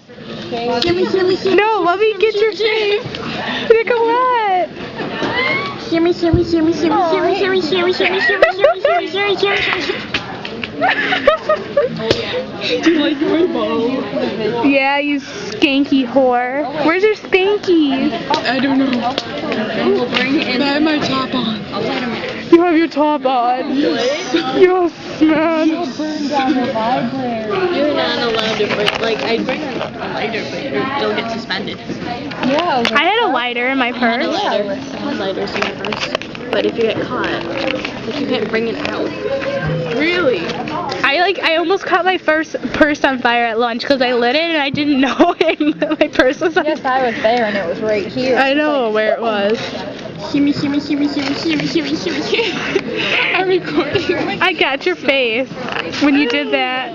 No, let me get your face. Look at what? Shimmy, shimmy, shimmy, shimmy, shimmy, shimmy, shimmy, shimmy, shimmy, shimmy, shimmy, shimmy, shimmy. Do you like my ball? Yeah, you skanky whore. Where's your skanky? I don't know. We'll bring it in. I have my top on. You have your top on. Yes, man. Burn down the library. You're not allowed to bring, like, I'd bring a lighter, but you'll get suspended. Yeah. I had a lighter in my I had a purse. lighter. I had lighters in my purse. But if you get caught, like, you can't bring it out. Really? I almost caught my first purse on fire at lunch because I lit it and I didn't know my purse was on Yes, I was there and it was right here. I know where it was. Shimmy, shimmy, shimmy, shimmy, shimmy, shimmy, shimmy, shimmy. I'm recording. I got your face when you did that.